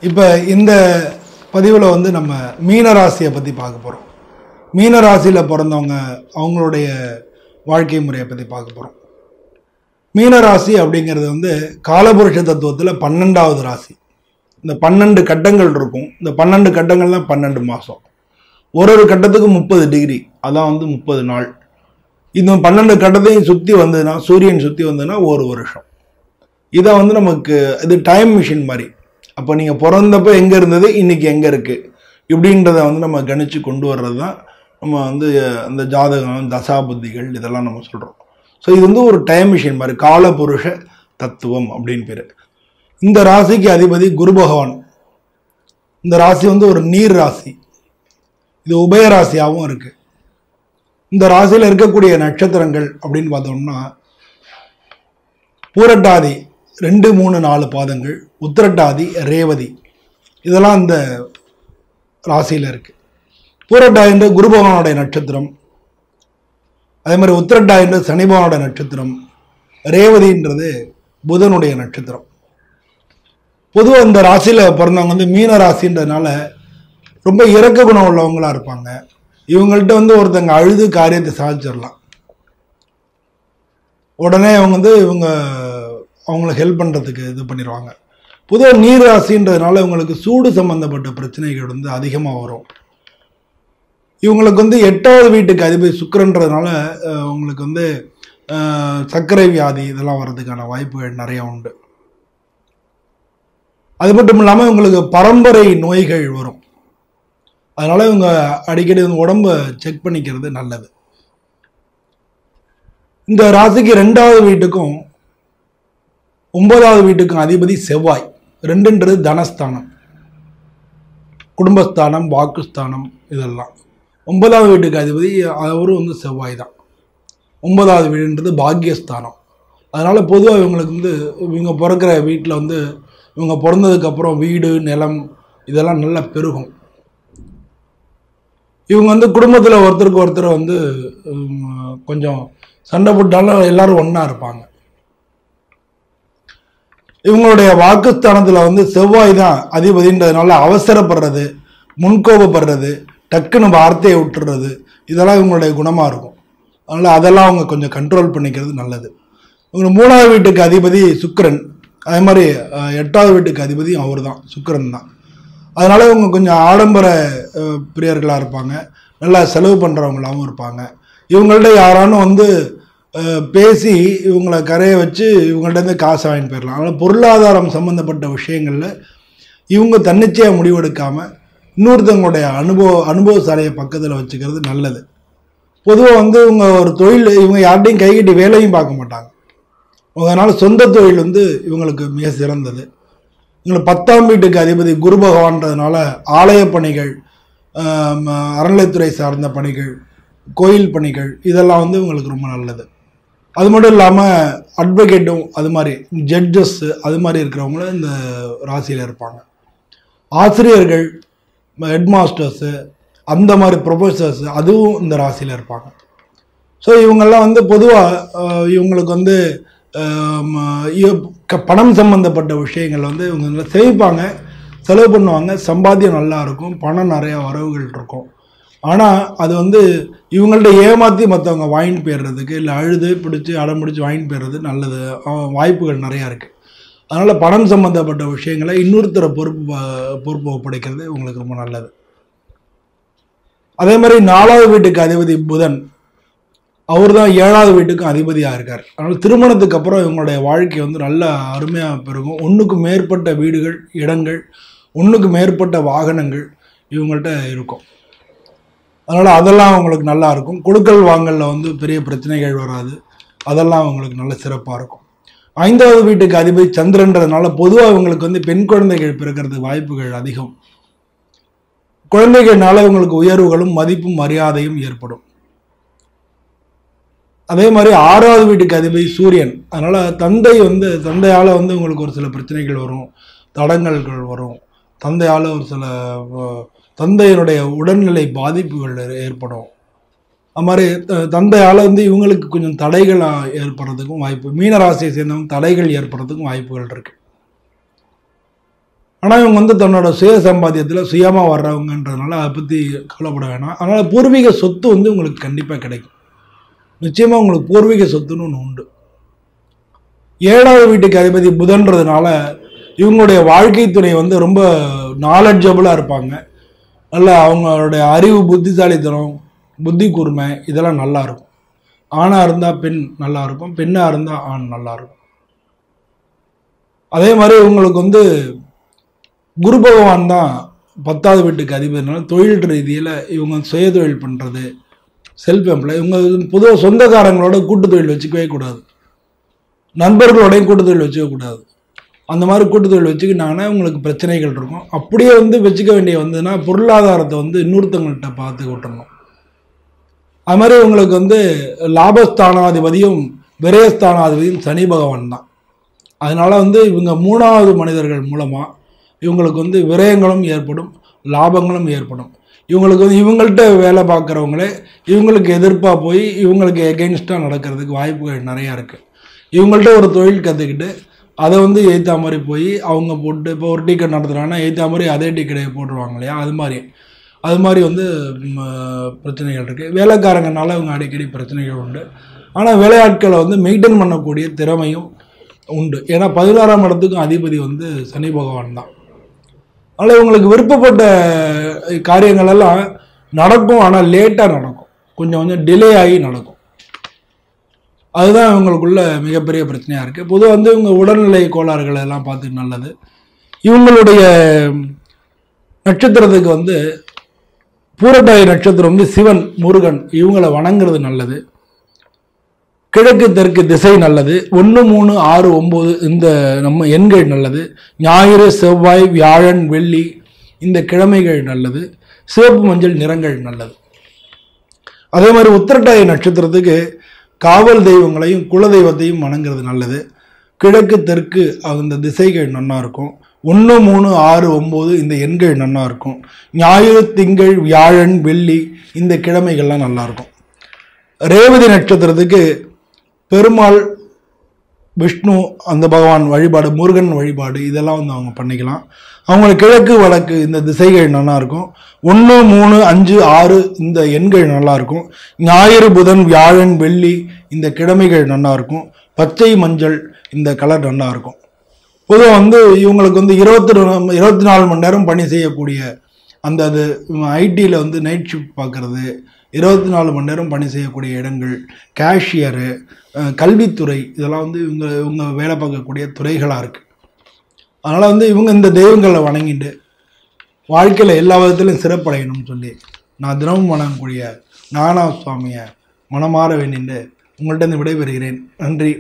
இப்போ இந்த பதிவில் வந்து நம்ம மீன ராசியை பற்றி பார்க்க போகிறோம். மீன ராசியில் பிறந்தவங்க அவங்களுடைய வாழ்க்கை முறையை பற்றி பார்க்க போகிறோம். மீன ராசி அப்படிங்கிறது வந்து காலபுருஷ தத்துவத்தில் 12வது ராசி. இந்த 12 கட்டங்கள் இருக்கும். இந்த 12 கட்டங்கள் தான் 12 மாதம். ஒரு கட்டத்துக்கு 30 டிகிரி, அதான் வந்து 30 நாள். இந்த 12 கட்டத்தையும் சுற்றி வந்ததுன்னா, சூரியன் சுற்றி வந்ததுன்னா ஒரு வருஷம். இதை வந்து நமக்கு இது டைம் மிஷின் மாதிரி. அப்போ நீங்கள் பிறந்தப்போ எங்கே இருந்தது, இன்றைக்கி எங்கே இருக்குது இப்படின்றத வந்து நம்ம கணிச்சு கொண்டு வர்றது தான் நம்ம வந்து அந்த ஜாதகம், தசா புத்திகள் இதெல்லாம் நம்ம சொல்கிறோம். ஸோ இது வந்து ஒரு டைம் மிஷின் மாதிரி, காலபுருஷ தத்துவம் அப்படின்னு பேர். இந்த ராசிக்கு அதிபதி குரு பகவான். இந்த ராசி வந்து ஒரு நீர் ராசி. இது உபய ராசியாகவும் இருக்குது. இந்த ராசியில் இருக்கக்கூடிய நட்சத்திரங்கள் அப்படின்னு பார்த்தோம்னா, பூரட்டாதி 2, 3, 4 பாதங்கள், உத்திரட்டாதி, ரேவதி, இதெல்லாம் இந்த ராசியில் இருக்குது. பூரட்டாதின்ற குரு பகவானுடைய நட்சத்திரம், அதே மாதிரி உத்திரட்டாதின்ற சனி பகவானுடைய நட்சத்திரம், ரேவதின்றது புதனுடைய நட்சத்திரம். பொதுவாக இந்த ராசியில் பிறந்தவங்க வந்து மீன ராசின்றதுனால ரொம்ப இரக்க குணம் உள்ளவங்களாக இருப்பாங்க. இவங்கள்ட்ட வந்து ஒருத்தங்க அழுது காரியத்தை சாதிச்சிடலாம். உடனே அவங்க வந்து அவங்களுக்கு ஹெல்ப் பண்ணுறதுக்கு இது பண்ணிடுவாங்க. பொதுவாக நீர் ராசின்றதுனால இவங்களுக்கு சூடு சம்பந்தப்பட்ட பிரச்சனைகள் வந்து அதிகமாக வரும். இவங்களுக்கு வந்து 8வது வீட்டுக்கு அதிபதி சுக்கிரன்றதுனால அவங்களுக்கு வந்து சர்க்கரை வியாதி இதெல்லாம் வர்றதுக்கான வாய்ப்புகள் நிறைய உண்டு. அது மட்டும் இல்லாமல் இவங்களுக்கு பரம்பரை நோய்கள் வரும். அதனால இவங்க அடிக்கடி உடம்பை செக் பண்ணிக்கிறது நல்லது. இந்த ராசிக்கு 2வது வீட்டுக்கும் 9வது வீட்டுக்கும் அதிபதி செவ்வாய். 2ன்றது தனஸ்தானம், குடும்பஸ்தானம், வாக்குஸ்தானம் இதெல்லாம். 9வது வீட்டுக்கு அதிபதி அவரும் வந்து செவ்வாய் தான். 9வது வீடுன்றது பாக்கியஸ்தானம். அதனால பொதுவாக இவங்களுக்கு வந்து இவங்க பிறக்கிற வீட்டில் வந்து இவங்க பிறந்ததுக்கப்புறம் வீடு, நிலம் இதெல்லாம் நல்லா பெருகும். இவங்க வந்து குடும்பத்தில் ஒருத்தருக்கு ஒருத்தர் வந்து கொஞ்சம் சண்டை போட்டாலும் எல்லாரும் ஒன்றா இருப்பாங்க. இவங்களுடைய வாக்குஸ்தானத்தில் வந்து செவ்வாய் தான் அதிபதின்றதுனால அவசரப்படுறது, முன்கோபப்படுறது, டக்குன்னு வார்த்தையை விட்டுறது இதெல்லாம் இவங்களுடைய குணமாக இருக்கும். அதனால் அதெல்லாம் அவங்க கொஞ்சம் கண்ட்ரோல் பண்ணிக்கிறது நல்லது. இவங்க 3வது வீட்டுக்கு அதிபதி சுக்கிரன், அதே மாதிரி 8வது வீட்டுக்கு அதிபதியும் அவர் தான், சுக்கிரன் தான். அதனால் இவங்க கொஞ்சம் ஆடம்பர பிரியர்களாக இருப்பாங்க, நல்லா செலவு பண்ணுறவங்களாகவும் இருப்பாங்க. இவங்கள்ட்ட யாரானும் வந்து பேசி இவங்களை கரையை வச்சு இவங்கள்ட்ட காசு வாங்கிட்டு போயிடலாம். அதனால் பொருளாதாரம் சம்மந்தப்பட்ட விஷயங்களில் இவங்க தன்னிச்சையாக முடிவெடுக்காமல் இன்னொருத்தவங்களுடைய அனுபவசாலையை பக்கத்தில் வச்சுக்கிறது நல்லது. பொதுவாக வந்து இவங்க ஒரு தொழில், இவங்க யார்ட்டையும் கைகட்டி வேலையும் பார்க்க மாட்டாங்க. அதனால் சொந்த தொழில் வந்து இவங்களுக்கு மிக சிறந்தது. இவங்களுக்கு 10ஆம் வீட்டுக்கு அதிபதி குரு பகவான்றதுனால ஆலய பணிகள், அறநிலைத்துறை சார்ந்த பணிகள், கோயில் பணிகள் இதெல்லாம் வந்து இவங்களுக்கு ரொம்ப நல்லது. அது மட்டும் இல்லாமல் அட்வொகேட்டும், அது மாதிரி ஜட்ஜஸ்ஸு அது மாதிரி இருக்கிறவங்களும் இந்த ராசியில் இருப்பாங்க. ஆசிரியர்கள், ஹெட் மாஸ்டர்ஸு அந்த மாதிரி ப்ரொஃபஸர்ஸு அதுவும் இந்த ராசியில் இருப்பாங்க. ஸோ இவங்கெல்லாம் வந்து பொதுவாக இவங்களுக்கு வந்து பணம் சம்பந்தப்பட்ட விஷயங்கள் வந்து இவங்க நல்லா சேமிப்பாங்க, செலவு பண்ணுவாங்க, சம்பாத்தியம் நல்லா இருக்கும், பணம் நிறையா வரவுகள் இருக்கும். ஆனால் அது வந்து இவங்கள்ட்ட ஏமாற்றி மற்றவங்க வாங்கிட்டு போயிடுறதுக்கு, இல்லை அழுது பிடிச்சி அடம் பிடிச்சி வாங்கிட்டு போயிடுறது நல்லது வாய்ப்புகள் நிறையா இருக்குது. அதனால் பணம் சம்மந்தப்பட்ட விஷயங்களை இன்னொருத்தரை பொறுப்பு ஒப்படைக்கிறது இவங்களுக்கு ரொம்ப நல்லது. அதே மாதிரி 4வது வீட்டுக்கு அதிபதி புதன், அவர் தான் 7வது வீட்டுக்கும் அதிபதியாக இருக்கார். அதனால் திருமணத்துக்கு அப்புறம் இவங்களுடைய வாழ்க்கை வந்து நல்ல அருமையாக பெருகும். 1க்கு மேற்பட்ட வீடுகள், இடங்கள், 1க்கு மேற்பட்ட வாகனங்கள் இவங்கள்ட்ட இருக்கும். அதனால் அதெல்லாம் அவங்களுக்கு நல்லா இருக்கும். கொடுக்கல் வாங்கலில் வந்து பெரிய பிரச்சனைகள் வராது. அதெல்லாம் அவங்களுக்கு நல்ல சிறப்பாக இருக்கும். 5வது வீட்டுக்கு அதிபதி சந்திரன்றதுனால பொதுவாக இவங்களுக்கு வந்து பெண் குழந்தைகள் பிறக்கிறதுக்கு வாய்ப்புகள் அதிகம். குழந்தைகள்னால இவங்களுக்கு உயர்வுகளும் மதிப்பும் மரியாதையும் ஏற்படும். அதே மாதிரி 6வது வீட்டுக்கு அதிபதி சூரியன். அதனால் தந்தையால் வந்து உங்களுக்கு ஒரு சில பிரச்சனைகள் வரும், தடங்கல்கள் வரும். தந்தையால் ஒரு சில தந்தையினுடைய உடல்நிலை பாதிப்புகள் ஏற்படும். அது மாதிரி தந்தையால் வந்து இவங்களுக்கு கொஞ்சம் தடைகள் ஏற்படுறதுக்கும் வாய்ப்பு, மீனராசியை சேர்ந்தவங்க தடைகள் ஏற்படுறதுக்கும் வாய்ப்புகள் இருக்குது. ஆனால் இவங்க வந்து தன்னோட சுய சம்பாத்தியத்தில் சுயமாக வர்றவங்கன்றதுனால அதை பற்றி கவலைப்பட வேணாம். அதனால் பூர்வீக சொத்து வந்து உங்களுக்கு கண்டிப்பாக கிடைக்கும். நிச்சயமாக உங்களுக்கு பூர்வீக சொத்துன்னு ஒன்று உண்டு. 7வது வீட்டுக்கு அதிபதி புதன்றதுனால இவங்களுடைய வாழ்க்கை துணை வந்து ரொம்ப நாலெட்ஜபிளாக இருப்பாங்க. நல்ல அவங்களுடைய அறிவு, புத்திசாலித்தனம், புத்தி கூர்மை இதெல்லாம் நல்லா இருக்கும். ஆணாக இருந்தால் பெண் நல்லா இருக்கும், பெண்ணாக இருந்தால் ஆண் நல்லா இருக்கும். அதே மாதிரி இவங்களுக்கு வந்து குரு பகவான் தான் 10வது வீட்டுக்கு அதிபதினால தொழில் ரீதியில் இவங்க சுய தொழில் பண்ணுறது, செல்ஃப் எம்ப்ளாய். இவங்க பொதுவாக சொந்தக்காரங்களோட கூட்டு தொழில் வச்சுக்கவே கூடாது, நண்பர்களோடையும் கூட்டு தொழில் வச்சுக்க கூடாது. அந்த மாதிரி கூட்டு தொழில் வச்சுக்கிட்டாங்கன்னா உங்களுக்கு பிரச்சனைகள் இருக்கும். அப்படியே வந்து வச்சுக்க வேண்டிய வந்ததுன்னா பொருளாதாரத்தை வந்து இன்னொருத்தவங்கள்ட்ட பார்த்து விட்டுறணும். அது மாதிரி இவங்களுக்கு வந்து லாபஸ்தானாதிபதியும் விரயஸ்தானாதிபதியும் சனி பகவான் தான். அதனால வந்து இவங்க 3வது மனிதர்கள் மூலமாக இவங்களுக்கு வந்து விரயங்களும் ஏற்படும், லாபங்களும் ஏற்படும். இவங்களுக்கு வந்து இவங்கள்ட்ட வேலை பார்க்குறவங்களே இவங்களுக்கு எதிர்ப்பாக போய் இவங்களுக்கு எகெயின்ஸ்டாக நடக்கிறதுக்கு வாய்ப்புகள் நிறையா இருக்குது. இவங்கள்ட்ட ஒரு தொழில் கற்றுக்கிட்டு அதை வந்து எய்த்தா மாதிரி போய் அவங்க போட்டு, இப்போ ஒரு டிக்கெட் நடத்துகிறாங்கன்னா எய்த்தா மாதிரி அதே டிக்கெட்டை போட்டுருவாங்க இல்லையா, அது மாதிரி வந்து பிரச்சனைகள் இருக்குது. வேலைக்காரங்கனால இவங்க அடிக்கடி பிரச்சனைகள் உண்டு. ஆனால் வேலையாட்களை வந்து மெயின்டைன் பண்ணக்கூடிய திறமையும் உண்டு. ஏன்னா 16ஆம் இடத்துக்கும் அதிபதி வந்து சனி பகவான் தான். அதனால் இவங்களுக்கு விருப்பப்பட்ட காரியங்கள் எல்லாம் நடக்கும், ஆனால் லேட்டாக நடக்கும், கொஞ்சம் டிலே ஆகி நடக்கும். அதுதான் இவங்களுக்குள்ள மிகப்பெரிய பிரச்சனையாக இருக்குது. பொதுவாக வந்து இவங்க உடல்நிலை கோளாறுகள் எல்லாம் பார்த்துட்டு நல்லது. இவங்களுடைய நட்சத்திரத்துக்கு வந்து பூரட்டாதி நட்சத்திரம் வந்து சிவன், முருகன் இவங்களை வணங்குறது நல்லது. கிழக்கு தெற்கு திசை நல்லது. 1, 3, 6, 9 இந்த நம்ம எண்கள் நல்லது. ஞாயிறு, செவ்வாய், வியாழன், வெள்ளி இந்த கிழமைகள் நல்லது. சிவப்பு மஞ்சள் நிறங்கள் நல்லது. அதே மாதிரி உத்திரட்டாதி நட்சத்திரத்துக்கு காவல் தெய்வங்களையும் குலதெய்வத்தையும் வணங்குறது நல்லது. கிழக்கு தெற்கு அந்த திசைகள் நன்னா இருக்கும். 1, 3, 6, 9 இந்த எண்கள் நன்னா இருக்கும். ஞாயிறு, திங்கள், வியாழன், வெள்ளி இந்த கிழமைகள்லாம் நல்லா இருக்கும். ரேவதி நட்சத்திரத்துக்கு பெருமாள், விஷ்ணு அந்த பகவான் வழிபாடு, முருகன் வழிபாடு இதெல்லாம் வந்து அவங்க பண்ணிக்கலாம். அவங்களுக்கு கிழக்கு வடக்கு இந்த திசைகள் நல்லா இருக்கும். 1, 3, 5, 6 இந்த எண்கள் நல்லா இருக்கும். ஞாயிறு, புதன், வியாழன், வெள்ளி இந்த கிழமைகள் நல்லா இருக்கும். பச்சை மஞ்சள் இந்த கலர் நல்லா இருக்கும். பொதுவாக வந்து இவங்களுக்கு வந்து 24 மணி நேரம் பணி செய்யக்கூடிய அந்த அது ஐடியில் வந்து நைட் ஷிஃப்ட் பார்க்குறது, 24 மணி நேரம் பணி செய்யக்கூடிய இடங்கள், கேஷியரு, கல்வித்துறை இதெல்லாம் வந்து இவங்க வேலை பார்க்கக்கூடிய துறைகளாக இருக்குது. அதனால் வந்து இவங்க இந்த தெய்வங்களை வணங்கிட்டு வாழ்க்கையில் எல்லா விதத்திலையும் சிறப்படையணும்னு சொல்லி நான் தினமும் வணங்கக்கூடிய நானா சுவாமியை மனமாற வேண்டிட்டு உங்கள்கிட்ட விடைபெறுகிறேன். நன்றி.